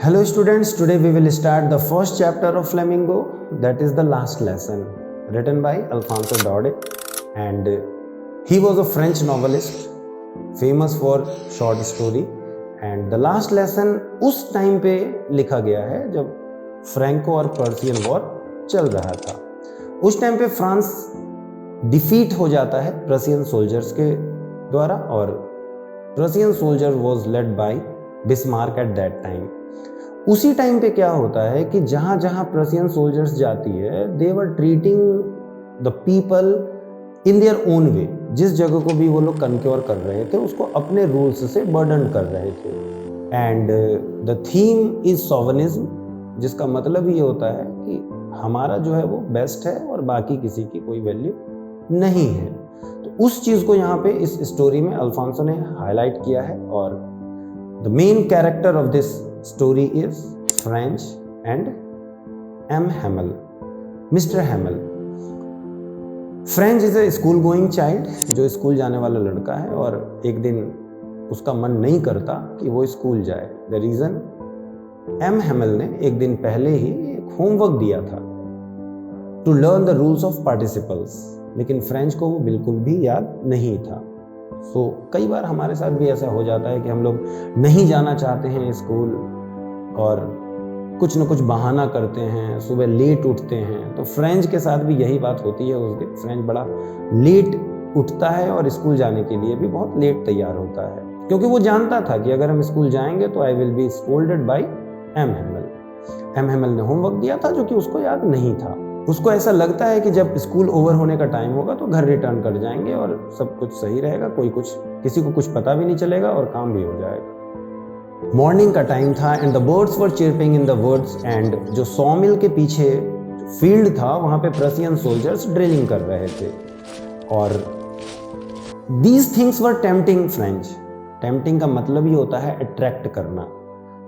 Hello students, today we will start the first chapter of Flamingo, that is the last lesson, written by Alfonso Daudet, and he was a French novelist famous for short story, and the last lesson उस time पे लिखा गया है जब Franco और Persian war चल रहा था। उस टाइम पे फ्रांस डिफीट हो जाता है प्रशियन सोल्जर्स के द्वारा, और Prussian soldier was led by Bismarck at that time. उसी टाइम पे क्या होता है कि जहाँ जहाँ प्रशियन सोल्जर्स जाती है, they were treating the people in their own way. जिस जगह को भी वो लोग कनक्योर कर रहे थे उसको अपने रूल्स से बर्डन कर रहे थे। एंड द थीम इज सोवनिज्म, जिसका मतलब ये होता है कि हमारा जो है वो बेस्ट है और बाकी किसी की कोई वैल्यू नहीं है। तो उस चीज़ को यहाँ पे इस स्टोरी में अल्फांसो ने हाईलाइट किया है, और the main character of this story is French and M. Hamel, Mr. Hamel. French is a school going child, जो स्कूल जाने वाला लड़का है, और एक दिन उसका मन नहीं करता कि वो स्कूल जाए। The reason, M. Hamel ने एक दिन पहले ही एक होमवर्क दिया था to learn the rules of participles, लेकिन फ्रेंच को वो बिल्कुल भी याद नहीं था। कई बार हमारे साथ भी ऐसा हो जाता है कि हम लोग नहीं जाना चाहते हैं स्कूल और कुछ न कुछ बहाना करते हैं, सुबह लेट उठते हैं। तो फ्रेंच के साथ भी यही बात होती है। उस दिन फ्रेंच बड़ा लेट उठता है और स्कूल जाने के लिए भी बहुत लेट तैयार होता है, क्योंकि वो जानता था कि अगर हम स्कूल जाएंगे तो I will be scolded by M Hamel. M Hamel ने होमवर्क दिया था जो कि उसको याद नहीं था। उसको ऐसा लगता है कि जब स्कूल ओवर होने का टाइम होगा तो घर रिटर्न कर जाएंगे और सब कुछ सही रहेगा, किसी को कुछ पता भी नहीं चलेगा और काम भी हो जाएगा। मॉर्निंग का टाइम था and the birds were chirping in the woods, and जो सॉमिल के पीछे फील्ड था वहां पे प्रशियन सोल्जर्स ड्रिलिंग कर रहे थे, और these things were tempting French. Tempting का मतलब ही होता है अट्रैक्ट करना।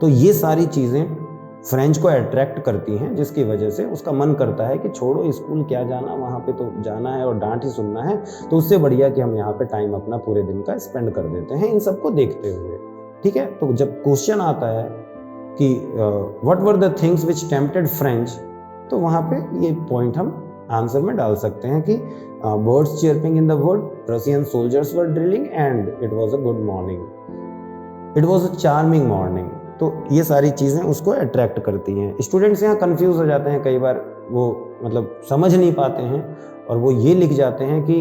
तो ये सारी चीजें फ्रेंच को अट्रैक्ट करती हैं, जिसकी वजह से उसका मन करता है कि छोड़ो स्कूल क्या जाना, वहाँ पे तो जाना है और डांट ही सुनना है, तो उससे बढ़िया कि हम यहाँ पे टाइम अपना पूरे दिन का स्पेंड कर देते हैं इन सबको देखते हुए। ठीक है, तो जब क्वेश्चन आता है कि what were the things which tempted French, तो वहाँ पे ये पॉइंट हम आंसर में डाल सकते हैं कि birds chirping in the wood, Prussian soldiers were drilling, and it was a good morning, it was a charming morning. तो ये सारी चीज़ें उसको अट्रैक्ट करती हैं। स्टूडेंट्स यहाँ कंफ्यूज हो जाते हैं कई बार, वो मतलब समझ नहीं पाते हैं और वो ये लिख जाते हैं कि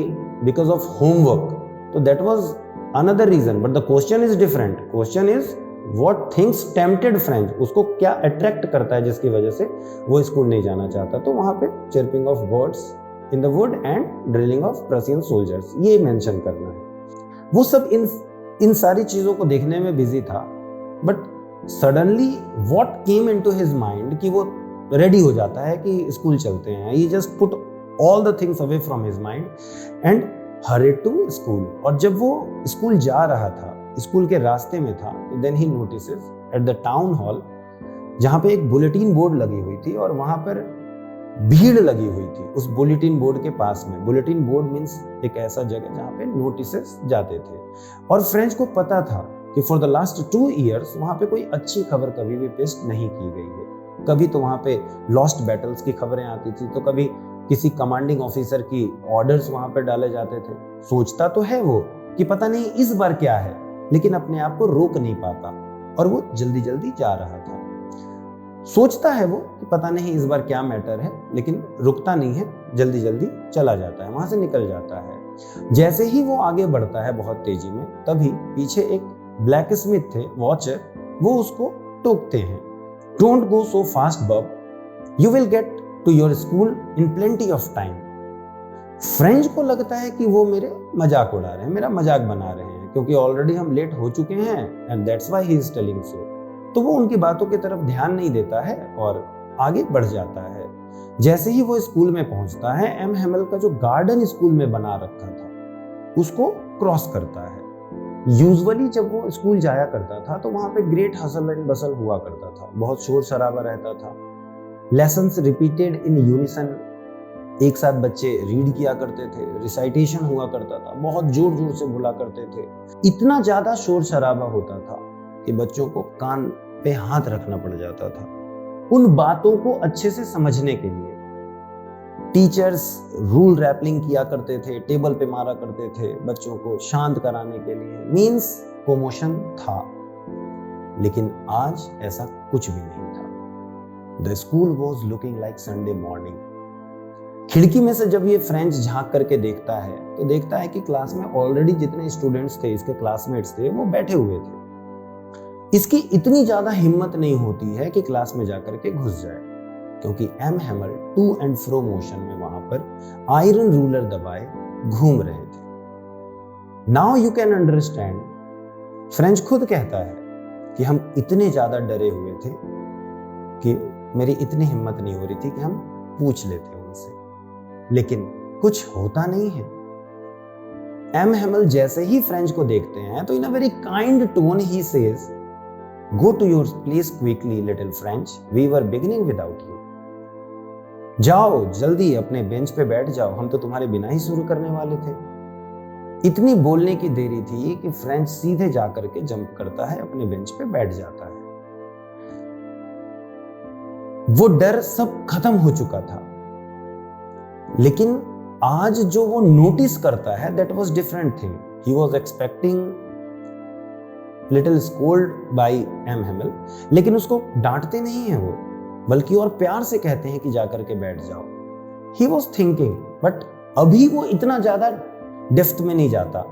बिकॉज ऑफ होमवर्क, तो that was another reason, but the question is different. Question is what things tempted French, उसको क्या अट्रैक्ट करता है जिसकी वजह से वो स्कूल नहीं जाना चाहता। तो वहाँ पे chirping of birds in the would and drilling of Prussian soldiers, ये मेंशन करना है। वो सब इन सारी चीज़ों को देखने में बिजी था, but suddenly what came into his mind कि वो रेडी हो जाता है कि स्कूल चलते हैं। He just put all the things away from his mind and hurried to school. और जब वो स्कूल जा रहा था, स्कूल के रास्ते में था, तो then he notices at the town hall, जहाँ पे एक बुलेटिन बोर्ड लगी हुई थी और वहाँ पर भीड़ लगी हुई थी उस बुलेटिन बोर्ड के पास में। बुलेटिन बोर्ड मीन्स एक ऐसा जगह जहाँ पे नोटिसेस जाते थे, और फ्रेंच को पता था कि फॉर द लास्ट 2 years वहाँ पे कोई अच्छी खबर कभी भी पेस्ट नहीं की गई है। कभी तो वहाँ पे लॉस्ट बैटल्स की खबरें आती थी, तो कभी किसी कमांडिंग ऑफिसर की ऑर्डर्स वहाँ पे डाले जाते थे। सोचता तो है वो कि पता नहीं इस बार क्या है, लेकिन अपने आप को रोक नहीं पाता और वो जल्दी जल्दी जा रहा था। सोचता है वो कि पता नहीं इस बार क्या मैटर है, लेकिन रुकता नहीं है, जल्दी जल्दी चला जाता है, वहां से निकल जाता है। जैसे ही वो आगे बढ़ता है बहुत तेजी में, तभी पीछे एक ब्लैक स्मिथ थे, वॉचर, वो उसको टोकते हैं, don't go so fast bub, you will get to your school in plenty of time. French को लगता है कि वो मेरे मजाक उड़ा रहे हैं, मेरा मजाक बना रहे हैं, क्योंकि ऑलरेडी हम लेट हो चुके हैं and that's why he is telling so. तो वो उनकी बातों की तरफ ध्यान नहीं देता है और आगे बढ़ जाता है। जैसे ही वो स्कूल में पहुंचता है, एम हेमल का जो गार्डन स्कूल में बना रखा था उसको क्रॉस करता है। यूजुअली जब वो स्कूल जाया करता था तो वहां पे ग्रेट हसल एंड बसल हुआ करता था, बहुत शोर शराबा रहता था, लेसन्स रिपीटेड इन यूनिसन, एक साथ बच्चे रीड किया करते थे, रिसाइटेशन हुआ करता था, बहुत जोर जोर से बोला करते थे। इतना ज्यादा शोर शराबा होता था कि बच्चों को कान पे हाथ रखना पड़ जाता था उन बातों को अच्छे से समझने के लिए। टीचर्स रूल रैपलिंग किया करते थे, टेबल पे मारा करते थे बच्चों को शांत कराने के लिए, मीन्स कोमोशन था। लेकिन आज ऐसा कुछ भी नहीं था। The school was looking like Sunday morning. खिड़की में से जब ये फ्रेंच झांक करके देखता है तो देखता है कि क्लास में ऑलरेडी जितने स्टूडेंट्स थे, इसके क्लासमेट्स थे, वो बैठे हुए थे। इसकी इतनी ज्यादा हिम्मत नहीं होती है कि क्लास में जाकर के घुस जाए, क्योंकि M Hamel to and fro motion में वहां पर आयरन रूलर दबाए घूम रहे थे। Now you can understand, French खुद कहता है कि हम इतने ज्यादा डरे हुए थे कि मेरी इतनी हिम्मत नहीं हो रही थी कि हम पूछ लेते उनसे, लेकिन कुछ होता नहीं है। एम हैमल जैसे ही फ्रेंच को देखते हैं तो in a very kind tone he says, go to your place quickly little Franz, we were beginning without you. जाओ जल्दी अपने बेंच पे बैठ जाओ, हम तो तुम्हारे बिना ही शुरू करने वाले थे। इतनी बोलने की देरी थी कि फ्रेंच सीधे जाकर के जंप करता है, अपने बेंच पे बैठ जाता है। वो डर सब खत्म हो चुका था, लेकिन आज जो वो नोटिस करता है that was different thing. He was expecting little scold by M Hamel, लेकिन उसको डांटते नहीं है वो, बल्कि और प्यार से कहते हैं कि जाकर के बैठ जाओ। ही वॉज थिंकिंग, बट अभी वो इतना ज्यादा डेप्थ में नहीं जाता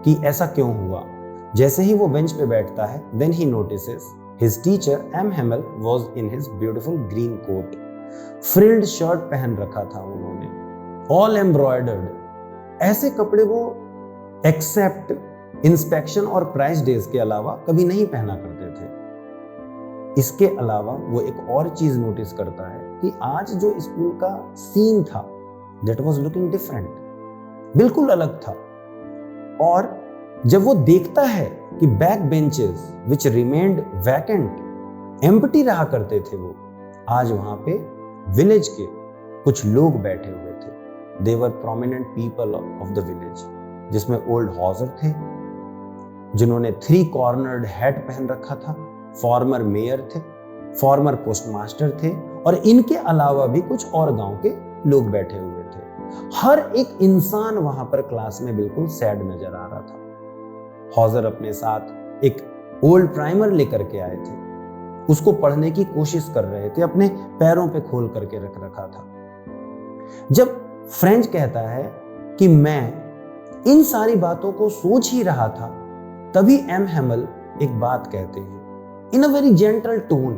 कि ऐसा क्यों हुआ। जैसे ही वो बेंच पे बैठता है, then he notices his teacher M Hamel was in his beautiful green coat. Frilled shirt पहन रखा था उन्होंने, ऑल एम्ब्रॉयडर्ड। ऐसे कपड़े वो एक्सेप्ट इंस्पेक्शन और प्राइस डेज के अलावा कभी नहीं पहना करते थे। इसके अलावा वो एक और चीज नोटिस करता है कि आज जो स्कूल का सीन था दैट वाज लुकिंग डिफरेंट, बिल्कुल अलग था। और जब वो देखता है कि बैक बेंचेस विच रिमेन्ड वैकेंट, एम्प्टी रहा करते थे, वो आज वहां पे विलेज के कुछ लोग बैठे हुए थे। They were prominent people of the village, जिसमें ओल्ड हॉजर थे जिन्होंने 3 कॉर्नर्ड हैट पहन रखा था, फॉर्मर मेयर थे, फॉर्मर पोस्टमास्टर थे, और इनके अलावा भी कुछ और गांव के लोग बैठे हुए थे। हर एक इंसान वहां पर क्लास में बिल्कुल सैड नजर आ रहा था। हॉजर अपने साथ एक ओल्ड प्राइमर लेकर के आए थे, उसको पढ़ने की कोशिश कर रहे थे, अपने पैरों पे खोल करके रख रखा था। जब फ्रेंच कहता है कि मैं इन सारी बातों को सोच ही रहा था, तभी एम हैमल एक बात कहते हैं इन अ वेरी जेंटल टोन।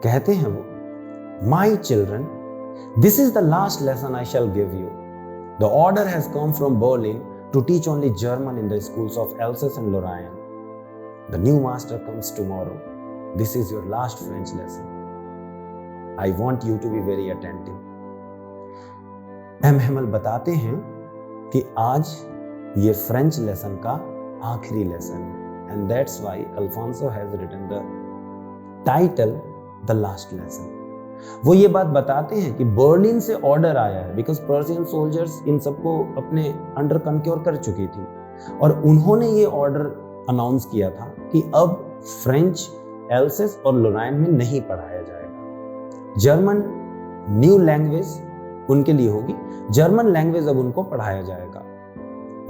कहते हैं वो, my children, this is the last lesson I shall give you. The order has come from Berlin to teach only German in the schools of Alsace and Lorraine. The new master comes tomorrow. This is your last French lesson. I want you to be very attentive. M Hamel बताते हैं कि आज ये French lesson का आखिरी lesson है, and that's why Alfonso has written the title The Last Lesson. वो ये बात बताते हैं कि बर्लिन से ऑर्डर आया है, बिकॉज पर्शियन सोल्जर्स इन सबको अपने अंडर कंक्योर कर चुकी थी, और उन्होंने ये ऑर्डर अनाउंस किया था कि अब फ्रेंच एल्सेस और लोराइन में नहीं पढ़ाया जाएगा। जर्मन न्यू लैंग्वेज उनके लिए होगी, जर्मन लैंग्वेज अब उनको पढ़ाया जाएगा,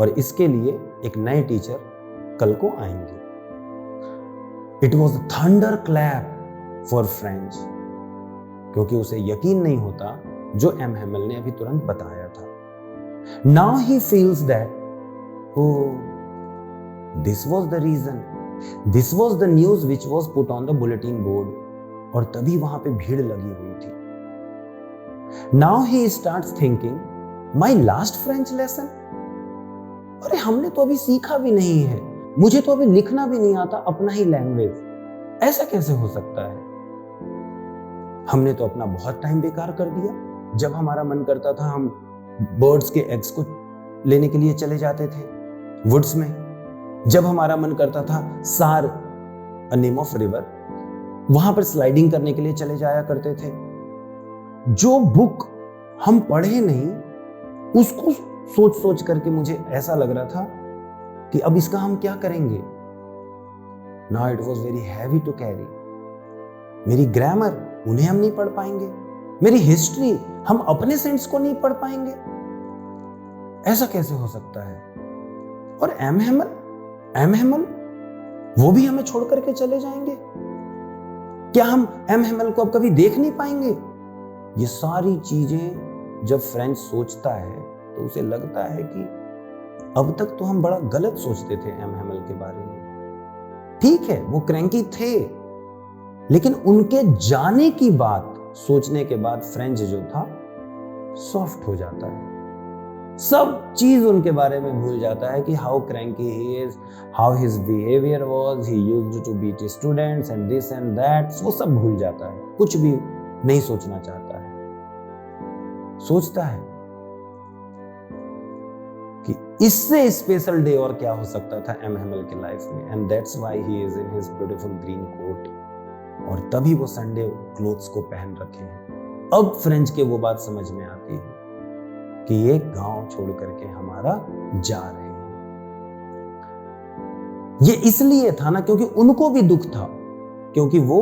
और इसके लिए एक नए टीचर कल को आएंगे। It was thunder clap for French, क्योंकि उसे यकीन नहीं होता जो एम हैमल ने अभी तुरंत बताया था। Now he feels that, oh, this was the reason, this was the news which was put on the bulletin board, और तभी वहां पे भीड़ लगी हुई थी। Now he starts thinking, my last French lesson, अरे हमने तो अभी सीखा भी नहीं है, मुझे तो अभी लिखना भी नहीं आता अपना ही लैंग्वेज, ऐसा कैसे हो सकता है? हमने तो अपना बहुत टाइम बेकार कर दिया। जब हमारा मन करता था हम बर्ड्स के एग्स को लेने के लिए चले जाते थे वुड्स में। जब हमारा मन करता था सार, अ नेम ऑफ रिवर, वहां पर स्लाइडिंग करने के लिए चले जाया करते थे। जो बुक हम पढ़े नहीं, उसको सोच सोच करके मुझे ऐसा लग रहा था कि अब इसका हम क्या करेंगे। Now it was very heavy to carry. मेरी ग्रामर, उन्हें हम नहीं पढ़ पाएंगे। मेरी हिस्ट्री, हम अपने सेंट्स को नहीं पढ़ पाएंगे। ऐसा कैसे हो सकता है? और एम हेमल वो भी हमें छोड़ करके चले जाएंगे? क्या हम एम हेमल को अब कभी देख नहीं पाएंगे? ये सारी चीजें जब फ्रेंच सोचता है तो उसे लगता है कि अब तक तो हम बड़ा गलत सोचते थे एम हेमल के बारे में। ठीक है, वो क्रैंकी थे, लेकिन उनके जाने की बात सोचने के बाद फ्रेंच जो था सॉफ्ट हो जाता है। सब चीज उनके बारे में भूल जाता है कि how cranky he is, how his behaviour was, he used to beat students and this and that. वो सब भूल जाता है, कुछ भी नहीं सोचना चाहता है। सोचता है कि इससे स्पेशल डे और क्या हो सकता था एम हेमल की लाइफ में, and that's why he is in his beautiful green coat. और तभी वो संडे क्लोथ्स को पहन रखे हैं। अब फ्रेंच के वो बात समझ में आती है कि ये गांव छोड़ करके हमारा जा रहे हैं। ये इसलिए था ना क्योंकि उनको भी दुख था, क्योंकि वो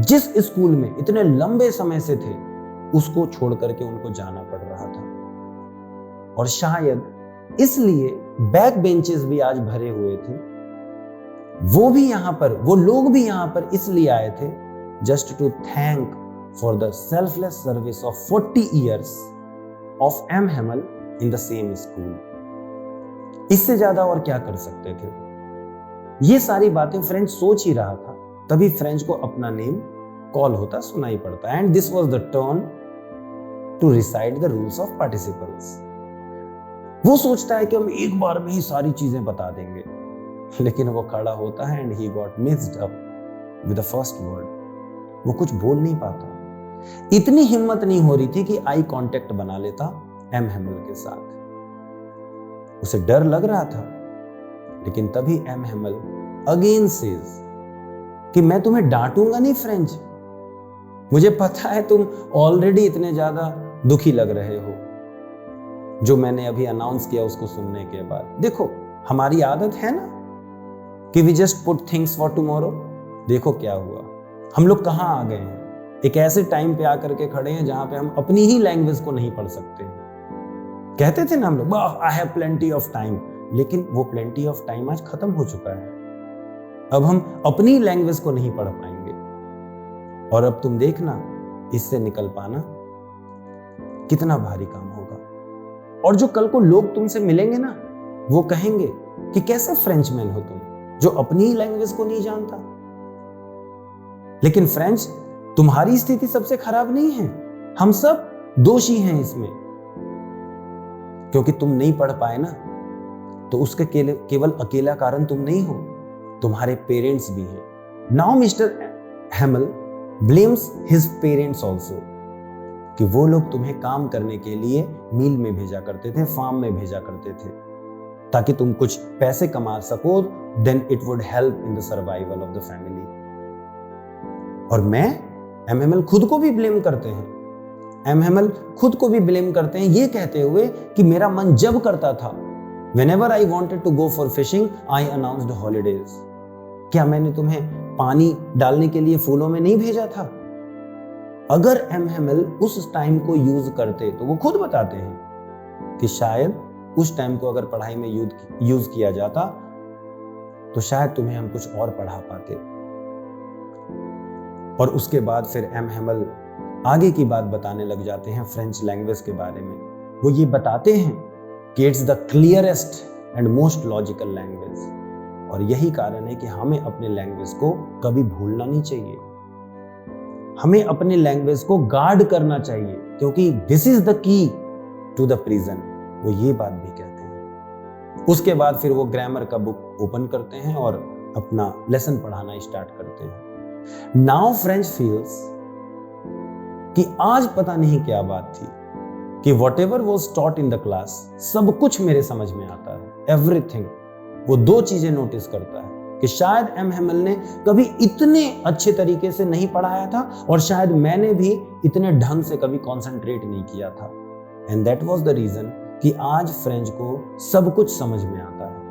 जिस स्कूल में इतने लंबे समय से थे उसको छोड़ करके उनको जाना पड़ रहा था। और शायद इसलिए बैक बेंचेस भी आज भरे हुए थे। वो लोग भी यहां पर इसलिए आए थे just to thank for the selfless service of 40 years of M Hamel in the same school. इससे ज्यादा और क्या कर सकते थे? ये सारी बातें फ्रेंच सोच ही रहा था, तभी फ्रेंच को अपना नेम कॉल होता सुनाई पड़ता। And this was the turn to recite the rules of participles. वो सोचता है कि हम एक बार में ही सारी चीजें बता देंगे, लेकिन वो खड़ा होता है and he got mixed up with the first word. वो कुछ बोल नहीं पाता। इतनी हिम्मत नहीं हो रही थी कि आई कांटेक्ट बना लेता एम हेमल के साथ। उसे डर लग रहा था, लेकिन तभी एम हेमल अगेन सेज कि मैं तुम्हें डांटूंगा नहीं फ्रेंच, मुझे पता है तुम ऑलरेडी इतने ज्यादा दुखी लग रहे हो जो मैंने अभी अनाउंस किया उसको सुनने के बाद। देखो, हमारी आदत है ना कि we just put things for tomorrow. देखो क्या हुआ, हम लोग कहां आ गए हैं। एक ऐसे टाइम पे आकर के खड़े हैं जहां पे हम अपनी ही लैंग्वेज को नहीं पढ़ सकते। कहते थे ना हम लोग, I have plenty of time, लेकिन वो प्लेंटी ऑफ टाइम आज खत्म हो चुका है। अब हम अपनी लैंग्वेज को नहीं पढ़ पाएंगे। और अब तुम देखना, इससे निकल पाना कितना भारी काम होगा। और जो कल को लोग तुमसे मिलेंगे ना, वो कहेंगे कि कैसे फ्रेंचमैन हो तुम जो अपनी ही लैंग्वेज को नहीं जानता। लेकिन फ्रेंच, तुम्हारी स्थिति सबसे खराब नहीं है, हम सब दोषी हैं इसमें, क्योंकि तुम नहीं पढ़ पाए ना। तो उसके केवल अकेला कारण तुम नहीं हो, तुम्हारे पेरेंट्स भी हैं। Now Mr Hamel blames his parents also, कि वो लोग तुम्हें काम करने के लिए मिल में भेजा करते थे, फार्म में भेजा करते थे, ताकि तुम कुछ पैसे कमा सको, then it would help in the survival of the family. और मैं, एम हेमल खुद को भी ब्लेम करते हैं। एम हेमल खुद को भी ब्लेम करते हैं ये कहते हुए कि मेरा मन जब करता था, whenever I wanted to go for fishing, I announced holidays। क्या मैंने तुम्हें पानी डालने के लिए फूलों में नहीं भेजा था? अगर एम हेमल उस टाइम को यूज करते, तो वो खुद बताते हैं कि शायद उस टाइम को अगर पढ़ाई में यूज किया जाता तो शायद तुम्हें हम कुछ और पढ़ा पाते। और उसके बाद फिर एम हेमल आगे की बात बताने लग जाते हैं फ्रेंच लैंग्वेज के बारे में। वो ये बताते हैं कि it's the clearest and most logical language. और यही कारण है कि हमें अपने लैंग्वेज को कभी भूलना नहीं चाहिए, हमें अपने लैंग्वेज को गार्ड करना चाहिए, क्योंकि this is the key to the prison. वो ये बात भी कहते हैं। उसके बाद फिर वो ग्रामर का बुक ओपन करते हैं और अपना लेसन पढ़ाना स्टार्ट करते हैं। नाउ फ्रेंच फील्स कि आज पता नहीं क्या बात थी कि whatever was taught in the class, सब कुछ मेरे समझ में आता है, everything। वो दो चीजें नोटिस करता है कि शायद एम हेमल ने कभी इतने अच्छे तरीके से नहीं पढ़ाया था, और शायद मैंने भी इतने ढंग से कभी कॉन्सेंट्रेट नहीं किया था। And that was the reason कि आज फ्रेंच को सब कुछ समझ में आता है।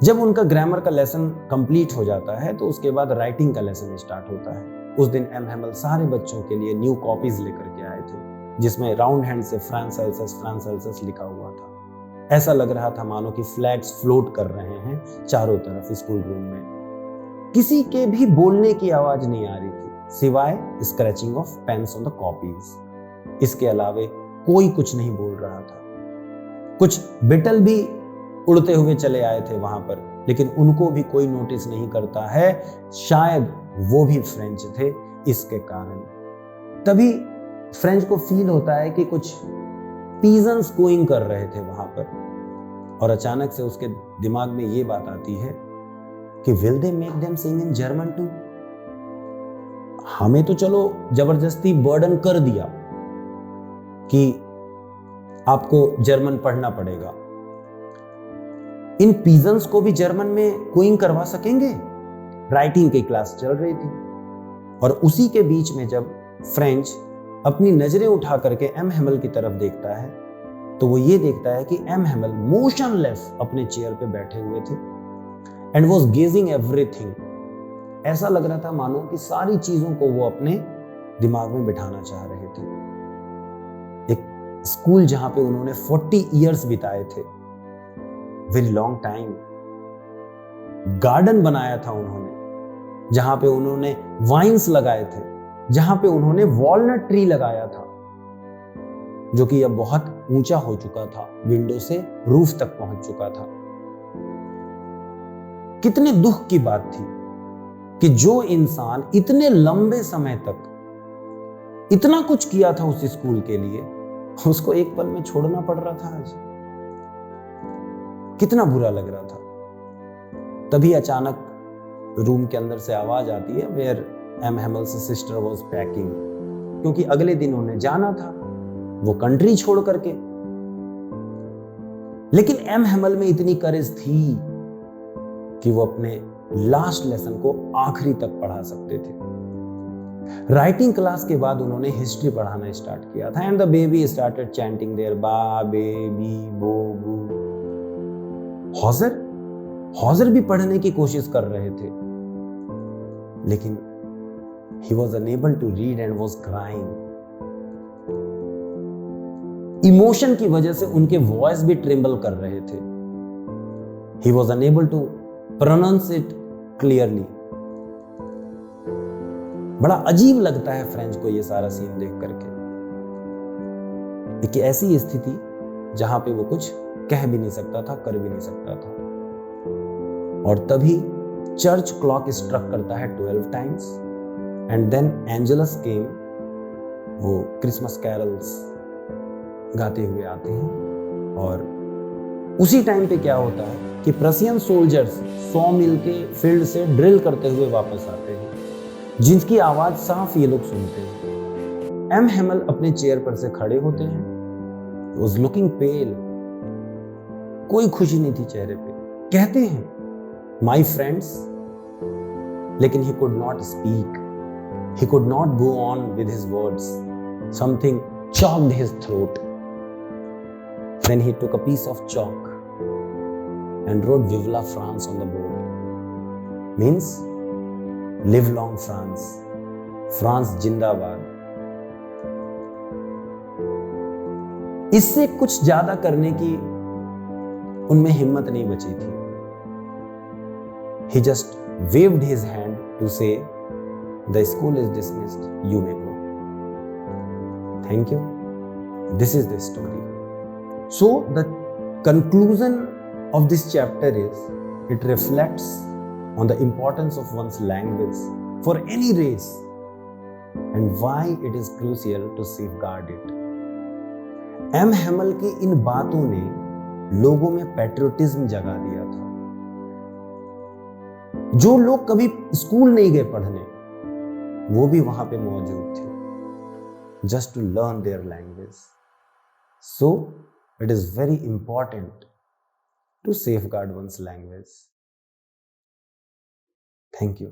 जब उनका ग्रामर का लेसन कंप्लीट हो जाता है तो उसके बाद राइटिंग का लेसन स्टार्ट होता है। उस दिन एम हेमल सारे बच्चों के लिए न्यू कॉपीज लेकर के आए थे, जिसमें राउंड हैंड से फ्रांसेल्सस लिखा हुआ था। ऐसा लग रहा था मानो कि फ्लैग्स फ्लोट कर रहे हैं चारों तरफ स्कूल रूम में। किसी के भी बोलने की आवाज नहीं आ रही थी सिवाय scratching of pens on the copies. इसके अलावे कोई कुछ नहीं बोल रहा था। कुछ बिटल भी उड़ते हुए चले आए थे वहां पर, लेकिन उनको भी कोई नोटिस नहीं करता है। शायद वो भी फ्रेंच थे इसके कारण। तभी फ्रेंच को फील होता है कि कुछ पीजन्स गोइंग कर रहे थे वहां पर, और अचानक से उसके दिमाग में ये बात आती है कि will they make them sing in German too. हमें तो चलो जबरदस्ती बर्डन कर दिया कि आपको जर्मन पढ़ना पड़ेगा, इन पीजन्स को भी जर्मन में कोइंग करवा सकेंगे? राइटिंग की क्लास चल रही थी और उसी के बीच में जब फ्रेंच अपनी नजरें उठा करके एम हेमल की तरफ देखता है तो वो ये देखता है कि एम हेमल मोशनलेस अपने चेयर पे बैठे हुए थे एंड वाज गेजिंग एवरीथिंग। ऐसा लग रहा था मानो कि सारी चीजों को वो अपने दिमाग में बिठाना चाह रहे थे। एक स्कूल जहां पे उन्होंने 40 इयर्स बिताए थे, वेरी लॉन्ग टाइम। गार्डन बनाया था उन्होंने जहां पे उन्होंने वाइन्स लगाए थे, जहां पे उन्होंने वॉलनट ट्री लगाया था जो कि अब बहुत ऊंचा हो चुका था, विंडो से रूफ तक पहुंच चुका था। कितने दुख की बात थी कि जो इंसान इतने लंबे समय तक इतना कुछ किया था उस स्कूल के लिए, उसको एक पल में छोड़ना पड़ रहा था आज। कितना बुरा लग रहा था। तभी अचानक रूम के अंदर से आवाज आती है where M Hamel's sister was packing, क्योंकि अगले दिन उन्हें जाना था वो कंट्री छोड़ करके। लेकिन एम हेमल में इतनी करेज थी कि वो अपने लास्ट लेसन को आखिरी तक पढ़ा सकते थे। राइटिंग क्लास के बाद उन्होंने हिस्ट्री पढ़ाना स्टार्ट किया था and the baby started chanting their बा बेबी बो बू। हॉजर भी पढ़ने की कोशिश कर रहे थे, लेकिन he was unable to read and was crying. Emotion की वजह से उनके वॉइस भी ट्रेम्बल कर रहे थे। He was unable to pronounce it clearly. बड़ा अजीब लगता है फ्रेंच को ये सारा सीन देख करके। एक ऐसी स्थिति जहां पे वो कुछ कह भी नहीं सकता था, कर भी नहीं सकता था। और तभी चर्च क्लॉक स्ट्रक करता है 12 टाइम्स एंड देन एंजेलस केम। वो क्रिसमस कैरल्स गाते हुए आते हैं और उसी टाइम पे क्या होता है कि प्रशियन सोल्जर्स 100 मील के फील्ड से ड्रिल करते हुए वापस आते हैं, जिनकी आवाज साफ ये लोग सुनते हैं। एम हेमल अपने चेयर पर से खड़े होते हैं, was looking pale, कोई खुशी नहीं थी चेहरे पे। कहते हैं माई फ्रेंड्स, लेकिन he could not speak, he could not go on with his words, something choked his throat. Then he took a piece of chalk and wrote Vive la France on the board. Means live long France, France जिंदाबाद। इससे कुछ ज्यादा करने की उनमें हिम्मत नहीं बची थी। He just waved his hand to say, the school is dismissed, you may go. Thank you. This is the story. So the conclusion of this chapter is, it reflects on the importance of one's language for any race and why it is crucial to safeguard it. M Hamel की इन बातों ने लोगों में patriotism जगा दिया था। जो लोग कभी स्कूल नहीं गए पढ़ने, वो भी वहां पे मौजूद थे, just to learn their language. So it is very important to safeguard one's language. Thank you.